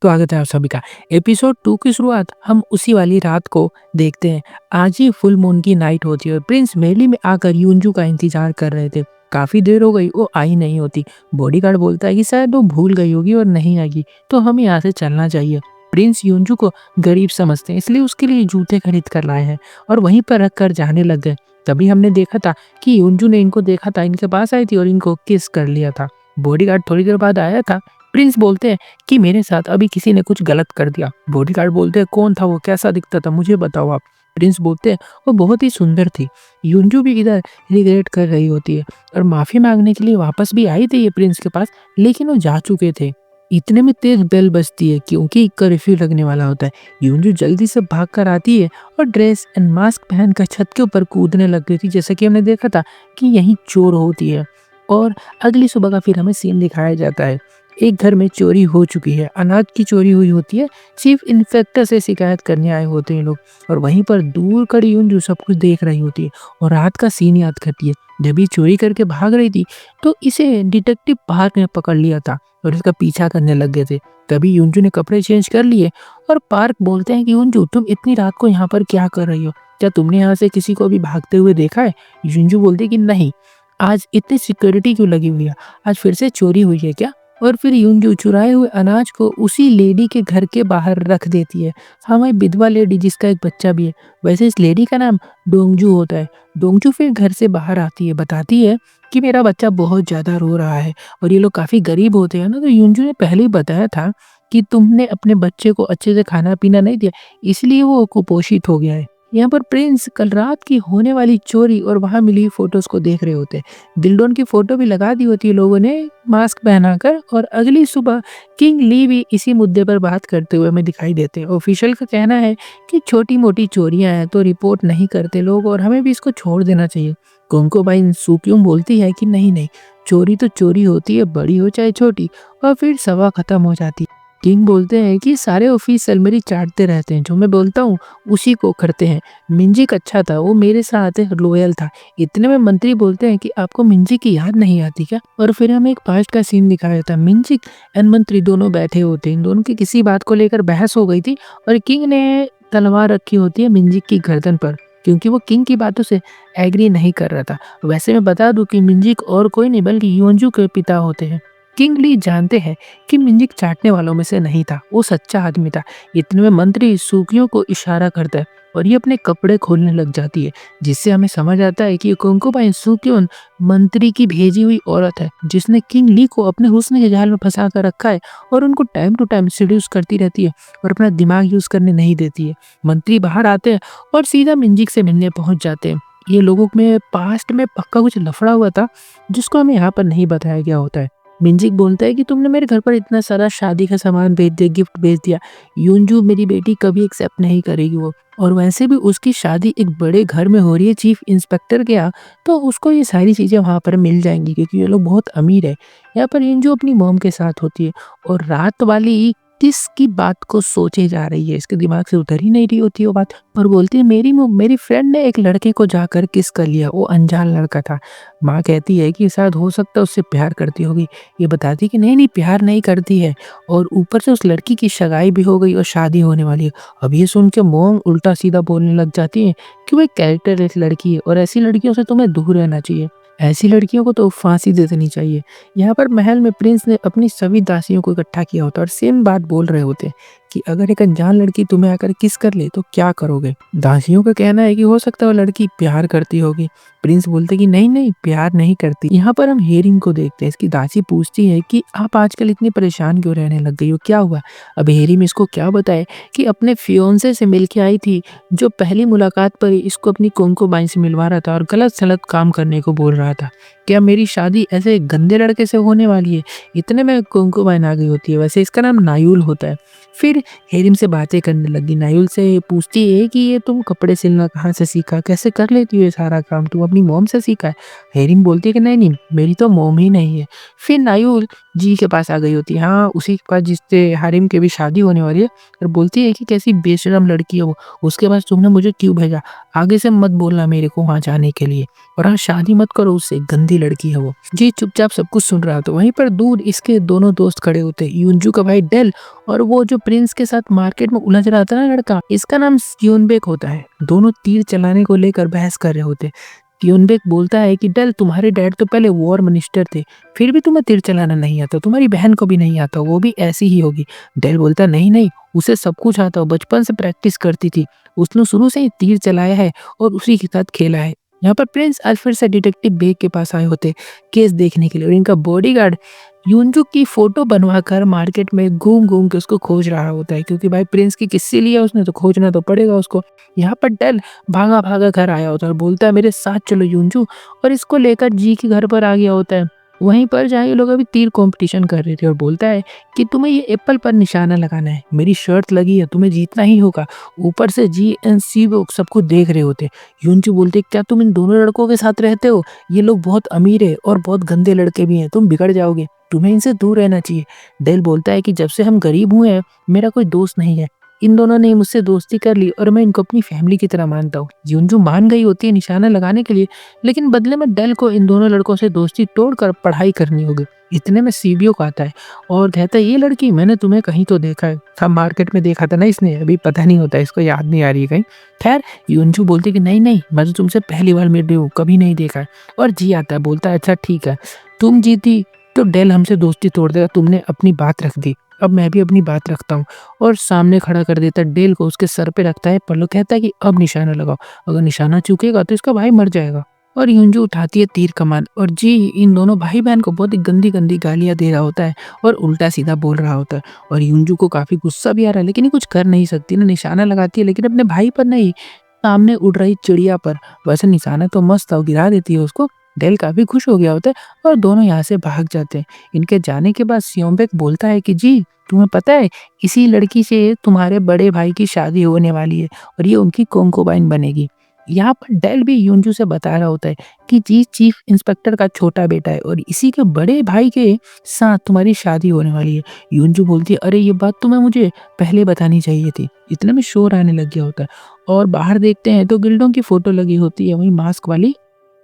स्वागत है आप सभी का। एपिसोड 2 की शुरुआत हम उसी वाली रात को देखते हैं। आज ही फुल मून की नाइट होती है और प्रिंस मेली में आकर यूंजू का इंतजार कर रहे थे। काफी देर हो गई, वो आई नहीं होती। बॉडीगार्ड बोलता है कि शायद वो भूल गई होगी और नहीं आएगी, तो हमें यहाँ से चलना चाहिए। प्रिंस यूंजू को गरीब समझते हैं, इसलिए उसके लिए जूते खरीद कर लाए हैं और वहीं पर रख कर जाने लग गए। तभी हमने देखा था कि यूंजू ने इनको देखा था, इनके पास आई थी और इनको किस कर लिया था। बॉडीगार्ड थोड़ी देर बाद आया था। प्रिंस बोलते हैं कि मेरे साथ अभी किसी ने कुछ गलत कर दिया। बॉडीगार्ड बोलते हैं कौन था वो, कैसा दिखता था, मुझे बताओ आप। प्रिंस बोलते हैं वो बहुत ही सुंदर थी। यूंजू भी इधर रिग्रेट कर रही होती है और माफी मांगने के लिए वापस भी आई थी ये प्रिंस के पास, लेकिन वो जा चुके थे। इतने में तेज बेल बजती है क्योंकि कर्फ्यू लगने वाला होता है। यूंजू जल्दी से भाग कर आती है और ड्रेस एंड मास्क पहनकर छत के ऊपर कूदने लग गई थी, जैसे कि हमने देखा था कि यही चोर होती है। और अगली सुबह का फिर हमें सीन दिखाया जाता है। एक घर में चोरी हो चुकी है, अनाज की चोरी हुई होती है। चीफ इंस्पेक्टर से शिकायत करने आए होते हैं लोग और वहीं पर दूर खड़ी यूंजू सब कुछ देख रही होती है और रात का सीन याद करती है। जब ये चोरी करके भाग रही थी तो इसे डिटेक्टिव पार्क ने पकड़ लिया था और इसका पीछा करने लग गए थे। तभी यूंजू ने कपड़े चेंज कर लिए और पार्क बोलते हैं कि यूंजू तुम इतनी रात को यहाँ पर क्या कर रही हो, क्या तुमने यहाँ से किसी को भी भागते हुए देखा है? यूंजू बोलती है कि नहीं। आज इतनी सिक्योरिटी क्यों लगी हुई है, आज फिर से चोरी हुई है क्या? और फिर यूंजू चुराए हुए अनाज को उसी लेडी के घर के बाहर रख देती है। हमारी विधवा लेडी जिसका एक बच्चा भी है। वैसे इस लेडी का नाम डोंगजू होता है। डोंगजू फिर घर से बाहर आती है, बताती है कि मेरा बच्चा बहुत ज्यादा रो रहा है और ये लोग काफी गरीब होते हैं ना, तो यूंजू ने पहले ही बताया था कि तुमने अपने बच्चे को अच्छे से खाना पीना नहीं दिया, इसलिए वो कुपोषित हो गया है। यहाँ पर प्रिंस कल रात की होने वाली चोरी और वहां मिली फोटोज को देख रहे होते हैं। दिलडोन की फोटो भी लगा दी होती है लोगों ने मास्क पहनाकर, और अगली सुबह किंग ली भी इसी मुद्दे पर बात करते हुए हमें दिखाई देते हैं। ऑफिशियल का कहना है कि छोटी मोटी चोरियां हैं तो रिपोर्ट नहीं करते लोग और हमें भी इसको छोड़ देना चाहिए। कोंकोबाइन सुक्यूम बोलती है कि नहीं नहीं, चोरी तो चोरी होती है, बड़ी हो चाहे छोटी, और फिर सवा खत्म हो जाती है। किंग बोलते हैं कि सारे ऑफिसर मेरी चाटते रहते हैं, जो मैं बोलता हूँ उसी को करते हैं। मिंजिक अच्छा था, वो मेरे साथ लॉयल था। इतने में मंत्री बोलते हैं कि आपको मिंजिक की याद नहीं आती क्या? और फिर हमें एक पास्ट का सीन दिखाया जाता है। मिंजिक एंड मंत्री दोनों बैठे होते हैं, इन दोनों की किसी बात को लेकर बहस हो गई थी और किंग ने तलवार रखी होती है मिंजिक की गर्दन पर, क्योंकि वो किंग की बातों से एग्री नहीं कर रहा था। वैसे मैं बता दूं कि मिंजिक और कोई नहीं बल्कि योंजू के पिता होते हैं। किंग ली जानते हैं कि मिंजिक चाटने वालों में से नहीं था, वो सच्चा आदमी था। इतने में मंत्री सूकियों को इशारा करता है और ये अपने कपड़े खोलने लग जाती है, जिससे हमें समझ आता है कि कोंकोबाइन सुक्योन मंत्री की भेजी हुई औरत है, जिसने किंग ली को अपने हुस्न के जाल में फंसा कर रखा है और उनको टाइम टू टाइम सीड्यूस करती रहती है और अपना दिमाग यूज करने नहीं देती है। मंत्री बाहर आते हैं और सीधा मिंजिक से मिलने पहुंच जाते हैं। ये लोगों में पास्ट में पक्का कुछ लफड़ा हुआ था जिसको हमें यहाँ पर नहीं बताया गया होता है। मिंजिक बोलता है कि तुमने मेरे घर पर इतना सारा शादी का सामान भेज दिया, गिफ्ट भेज दिया, यूंजू मेरी बेटी कभी एक्सेप्ट नहीं करेगी वो, और वैसे भी उसकी शादी एक बड़े घर में हो रही है चीफ इंस्पेक्टर के यहाँ, तो उसको ये सारी चीजें वहां पर मिल जाएंगी क्योंकि ये लोग बहुत अमीर है। यहाँ पर यूंजू अपनी मॉम के साथ होती है और रात वाली किसकी बात को सोचे जा रही है, इसके दिमाग से उतर ही नहीं रही होती वो बात, और बोलती है मेरी फ्रेंड ने एक लड़के को जाकर किस कर लिया, वो अनजान लड़का था। माँ कहती है कि शायद हो सकता है उससे प्यार करती होगी। ये बताती कि नहीं नहीं, प्यार नहीं करती है, और ऊपर से उस लड़की की सगाई भी हो गई और शादी होने वाली है। अब ये सुन के मोम उल्टा सीधा बोलने लग जाती है कि वो एक कैरेक्टरलेस लड़की है और ऐसी लड़कियों से तुम्हें दूर रहना चाहिए, ऐसी लड़कियों को तो फांसी दे देनी चाहिए। यहाँ पर महल में प्रिंस ने अपनी सभी दासियों को इकट्ठा किया होता है और सेम बात बोल रहे होते हैं कि अगर एक अनजान लड़की तुम्हें आकर किस कर ले तो क्या करोगे। दासियों का कहना है कि हो सकता है वो लड़की प्यार करती होगी। प्रिंस बोलते कि नहीं नहीं, प्यार नहीं करती। यहाँ पर हम हेरिंग को देखते हैं। इसकी दासी पूछती है कि आप आजकल इतनी परेशान क्यों रहने लग गई हो, क्या हुआ? अब हेरिंग इसको क्या बताए कि अपने फियोंसे से मिलके आई थी, जो पहली मुलाकात पर ही इसको अपनी कोंकोबाइन से मिलवा रहा था और गलत सलत काम करने को बोल रहा था। क्या मेरी शादी ऐसे गंदे लड़के से होने वाली है? इतने में कोंकोबाइन आ गई होती है, वैसे इसका नाम नायुल होता है। फिर हेरिम से बातें करने लगी। नायुल से पूछती है कि ये तुम कपड़े सिलना कहाँ से सीखा, कैसे कर लेती हो ये सारा काम, तुम अपनी मॉम से सीखा है? हेरिम बोलती है कि नहीं नहीं, मेरी तो मॉम ही नहीं है। फिर नायुल जी के पास आ गई होती है, हाँ उसी के पास जिससे हारिम की भी शादी होने वाली है, और बोलती है कि कैसी बेशरम लड़की है वो, उसके पास तुमने मुझे क्यों भेजा, आगे से मत बोलना मेरे को वहाँ जाने के लिए, और हाँ शादी मत करो उससे, गंदी लड़की है वो। जी चुपचाप सब कुछ सुन रहा था। वहीं पर दूर इसके दोनों दोस्त खड़े होते हैं, यूंजू का भाई डेल और वो जो प्रिंस के साथ मार्केट में उलझ रहा था ना लड़का, इसका नाम स्यूनबेक होता है। दोनों तीर चलाने को लेकर बहस कर रहे होते। ट्यूनबेक बोलता है कि डल, तुम्हारे डैड तो पहले वॉर मिनिस्टर थे, फिर भी तुम्हें तीर चलाना नहीं आता, तुम्हारी बहन को भी नहीं आता, वो भी ऐसी ही होगी। डेल बोलता नहीं नहीं, उसे सब कुछ आता, बचपन से प्रैक्टिस करती थी, उसने शुरू से ही तीर चलाया है और उसी के साथ खेला है। यहाँ पर प्रिंस आज फिर से डिटेक्टिव बेग के पास आए होते केस देखने के लिए, और इनका बॉडीगार्ड यूनजुक की फोटो बनवाकर मार्केट में घूम घूम के उसको खोज रहा होता है, क्योंकि भाई प्रिंस की किस्से लिया उसने तो खोजना तो पड़ेगा उसको। यहाँ पर डेल भागा भागा घर आया होता है और बोलता है मेरे साथ चलो यूनजू, और इसको लेकर जी के घर पर आ गया होता है। वहीं पर जहाँ ये लोग अभी तीर कंपटीशन कर रहे थे, और बोलता है कि तुम्हें ये एप्पल पर निशाना लगाना है, मेरी शर्त लगी है, तुम्हें जीतना ही होगा। ऊपर से जी एंड सी वो सब कुछ देख रहे होते। यूनजू बोलते क्या तुम इन दोनों लड़कों के साथ रहते हो? ये लोग बहुत अमीर है और बहुत गंदे लड़के भी हैं, तुम बिगड़ जाओगे, तुम्हें इनसे दूर रहना चाहिए। डेल बोलता है कि जब से हम गरीब हुए हैं मेरा कोई दोस्त नहीं है, इन दोनों ने मुझसे दोस्ती कर ली और मैं इनको अपनी फैमिली की तरह मानता हूँ। युनजू मान गई होती है निशाना लगाने के लिए, लेकिन बदले में डेल को इन दोनों लड़कों से दोस्ती तोड़कर पढ़ाई करनी होगी। इतने में सीबीओ का आता है और कहता है ये लड़की मैंने तुम्हें कहीं तो देखा है, हम मार्केट में देखा था ना इसने, अभी पता नहीं होता, इसको याद नहीं आ रही है कहीं। खैर युनजू बोलती कि नहीं नहीं, मैं तो तुमसे पहली बार मिल रही हूँ, कभी नहीं देखा है। और जी आता है, बोलता है अच्छा ठीक है, तुम जीती तो डेल हमसे दोस्ती तोड़ देगा, तुमने अपनी बात रख दी, अब मैं भी अपनी बात रखता हूँ। और सामने खड़ा कर देता है, डेल को उसके सर पे रखता है, पल्लो कहता है कि अब निशाना लगाओ, अगर निशाना चूकेगा तो इसका भाई मर जाएगा। और युनजू उठाती है तीर कमान, और जी इन दोनों भाई बहन को बहुत ही गंदी गंदी गालियां दे रहा होता है और उल्टा सीधा बोल रहा होता है। और युनजू को काफी गुस्सा भी आ रहा है, लेकिन ये कुछ कर नहीं सकती ना, निशाना लगाती है लेकिन अपने भाई पर नहीं, सामने उड़ रही चिड़िया पर। वैसे निशाना तो मस्त था, वो गिरा देती है उसको। डेल काफी खुश हो गया होता है और दोनों यहाँ से भाग जाते हैं। इनके जाने के बाद सियोम्बेक बोलता है कि जी तुम्हें पता है इसी लड़की से तुम्हारे बड़े भाई की शादी होने वाली है और ये उनकी कोंकोबाइन बनेगी। यहाँ पर डेल भी युनजू से बता रहा होता है कि जी चीफ इंस्पेक्टर का छोटा बेटा है और इसी के बड़े भाई के साथ तुम्हारी शादी होने वाली है। युनजू बोलती है अरे ये बात तुम्हें मुझे पहले बतानी चाहिए थी। इतने में शोर आने लग गया होता है और बाहर देखते हैं तो गिल्डों की फोटो लगी होती है, वही मास्क वाली।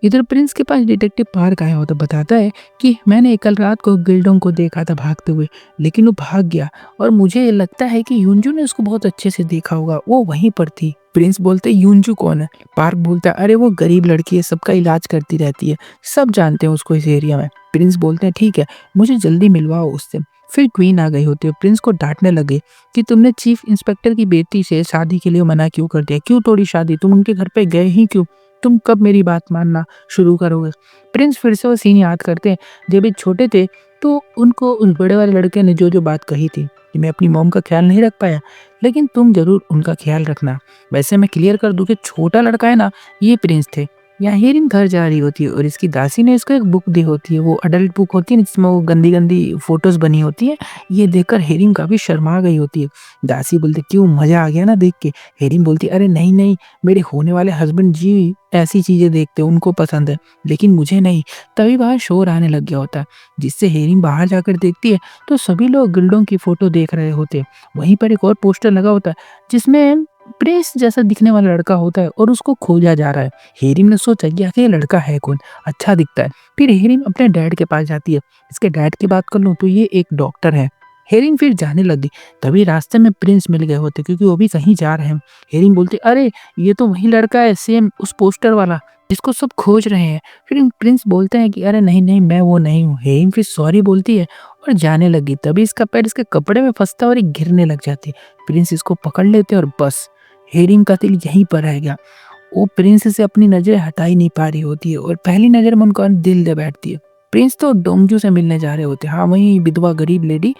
इधर प्रिंस के पास डिटेक्टिव पार्क आया होता, बताता है कि मैंने कल रात को गिल्डों को देखा था भागते हुए, लेकिन वो भाग गया और मुझे लगता है कि युनजू ने उसको बहुत अच्छे से देखा होगा, वो वहीं पर थी। प्रिंस बोलते युनजू कौन है? पार्क बोलता है अरे वो गरीब लड़की है, सबका इलाज करती रहती है, सब जानते हैं उसको इस एरिया में। प्रिंस बोलते हैं ठीक है, मुझे जल्दी मिलवाओ उससे। फिर क्वीन आ गई होती है, प्रिंस को डांटने लगे कि तुमने चीफ इंस्पेक्टर की बेटी से शादी के लिए मना क्यों कर दिया, क्यों तोड़ी शादी, तुम उनके घर पे गए ही क्यों, तुम कब मेरी बात मानना शुरू करोगे? प्रिंस फिर से वो सीन याद करते हैं जब ये छोटे थे, तो उनको उस बड़े वाले लड़के ने जो जो बात कही थी कि मैं अपनी मॉम का ख्याल नहीं रख पाया, लेकिन तुम जरूर उनका ख्याल रखना। वैसे मैं क्लियर कर दूं कि छोटा लड़का है ना, ये प्रिंस थे। यहाँ हेरिन घर जा रही होती है और इसकी दासी ने इसको एक बुक दी होती है, वो अडल्ट बुक होती है जिसमें वो गंदी गंदी फोटोज बनी होती है। ये देखकर हेरिन काफी शर्मा गई होती है। दासी बोलती क्यों, मजा आ गया ना देख के? हेरिन बोलती अरे नहीं नहीं, मेरे होने वाले हस्बैंड जी ऐसी चीजें देखते हैं, उनको पसंद है, लेकिन मुझे नहीं। तभी बाहर शोर आने लग गया होता है, जिससे हेरिन बाहर जाकर देखती है तो सभी लोग गिल्डों की फोटो देख रहे होते हैं। वहीं पर एक और पोस्टर लगा होता है जिसमें प्रेस जैसा दिखने वाला लड़का होता है और उसको खोजा जा रहा है। हेरिन ने सोचा कि आखिर ये लड़का है कौन, अच्छा दिखता है। फिर हेरिन अपने डैड के पास जाती है, इसके डैड की बात कर लूं तो ये एक डॉक्टर है। हेरिन फिर जाने लगी, तभी रास्ते में प्रिंस मिल गए होते क्योंकि वो भी कहीं जा रहे हैं। हेरिन बोलती अरे ये तो वही लड़का है, सेम उस पोस्टर वाला जिसको सब खोज रहे हैं। फिर प्रिंस बोलते हैं कि अरे नहीं नहीं, मैं वो नहीं हूँ। हेरिन फिर सॉरी बोलती है और जाने लगी, तभी इसका पैर इसके कपड़े में फंसता है और ये गिरने लग जाती है। प्रिंस इसको पकड़ लेते और बस हेरिन का दिल यहीं पर रह गया। वो प्रिंस से अपनी नजर हटा ही नहीं पा रही होती है और पहली नजर में उनका दिल दे बैठती है। प्रिंस तो डोंगजू से मिलने जा रहे होते हैं, हाँ वही विधवा गरीब लेडी।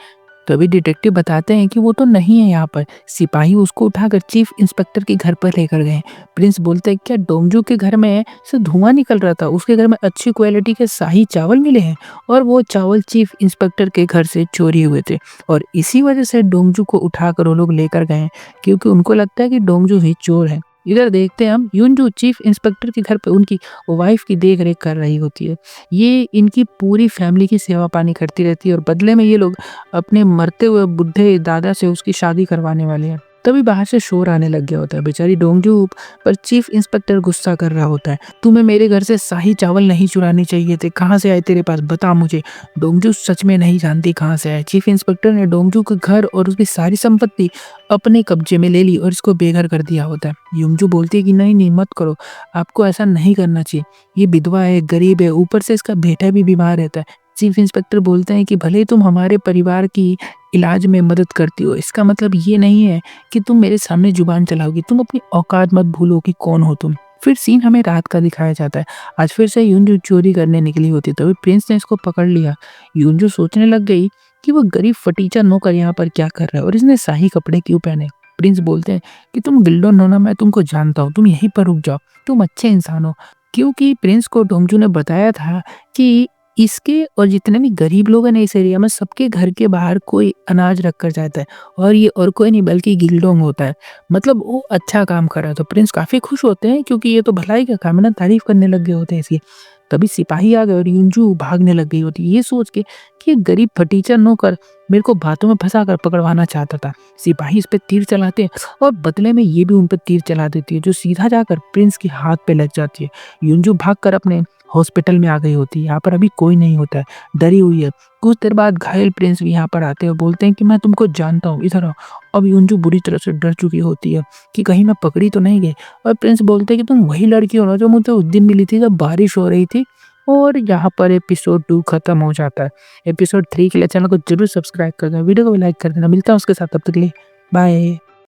तभी डिटेक्टिव बताते हैं कि वो तो नहीं है यहाँ पर, सिपाही उसको उठाकर चीफ इंस्पेक्टर के घर पर लेकर गए। प्रिंस बोलते हैं क्या डोंगजू के घर में से धुआं निकल रहा था, उसके घर में अच्छी क्वालिटी के शाही चावल मिले हैं और वो चावल चीफ इंस्पेक्टर के घर से चोरी हुए थे और इसी वजह से डोंगजू को उठाकर वो लोग लेकर गए, क्योंकि उनको लगता है कि डोंगजू ही चोर है। इधर देखते हैं हम युनजू चीफ इंस्पेक्टर के घर पे उनकी वाइफ की देख रेख कर रही होती है। ये इनकी पूरी फैमिली की सेवा पानी करती रहती है और बदले में ये लोग अपने मरते हुए बुढ़े दादा से उसकी शादी करवाने वाले हैं। तभी बाहर से शोर आने लग गया होता है। बेचारी डोंगजू पर चीफ इंस्पेक्टर गुस्सा कर रहा होता है। तुम्हें मेरे घर से शाही चावल नहीं चुराने चाहिए थे, कहाँ से आए तेरे पास, बता मुझे। डोंगजू सच में नहीं जानती कहाँ से आए। चीफ इंस्पेक्टर ने डोंगजू के घर और उसकी सारी संपत्ति अपने कब्जे में ले ली और इसको बेघर कर दिया होता है। युमजू बोलती है कि नहीं नहीं मत करो, आपको ऐसा नहीं करना चाहिए। ये विधवा है, गरीब है, ऊपर से इसका बेटा भी बीमार रहता है। चीफ इंस्पेक्टर बोलते हैं कि भले ही तुम हमारे परिवार की इलाज में मदद करती हो, इसका मतलब ये नहीं है कि तुम मेरे सामने जुबान चलाओगी। तुम अपनी औकात मत भूलो कि कौन हो तुम। फिर सीन हमें रात का दिखाया जाता है। आज फिर से युनजू चोरी करने निकली होती है, तभी प्रिंस ने इसको पकड़ लिया। युनजू सोचने लग गई कि वो गरीब फटीचा नौकर यहाँ पर क्या कर रहा है और इसने शाही कपड़े क्यों पहने। प्रिंस बोलते हैं कि तुम गिल्डो नोना, मैं तुमको जानता हूँ, तुम यहीं पर रुक जाओ, तुम अच्छे इंसान हो। क्योंकि प्रिंस को डोंगजू ने बताया था कि इसके और जितने भी गरीब लोग हैं ना इस एरिया में, सबके घर के बाहर कोई अनाज रख कर जाता है और ये और कोई नहीं बल्कि गिल्डोंग होता है। मतलब वो अच्छा काम कर रहा है, तो प्रिंस काफी खुश होते हैं क्योंकि ये तो भलाई का काम है ना, तारीफ करने लग गए होते हैं इसकी। तभी सिपाही आ गए और युनजू भागने लग गई होती है, ये सोच के कि ये गरीब फटीचर नौकर मेरे को बातों में फंसा कर पकड़वाना चाहता था। सिपाही इस पे तीर चलाते हैं और बदले में ये भी उन पे तीर चला देती है, जो सीधा जाकर प्रिंस के हाथ पे लग जाती है। युनजू भागकर अपने हॉस्पिटल में आ गई होती है। यहाँ पर अभी कोई नहीं होता है, डरी हुई है। कुछ देर बाद घायल प्रिंस भी यहाँ पर आते हैं और बोलते हैं कि मैं तुमको जानता हूँ, इधर आओ। अब युनजू बुरी तरह से डर चुकी होती है कि कहीं मैं पकड़ी तो नहीं गई। और प्रिंस बोलते हैं कि तुम वही लड़की हो ना जो मुझे उस दिन मिली थी जब बारिश हो रही थी। और यहाँ पर एपिसोड 2 खत्म हो जाता है। एपिसोड 3 के लिए चैनल को जरूर सब्सक्राइब कर देना, वीडियो को भी लाइक कर देना। मिलता है उसके साथ, तब तक के लिए बाय।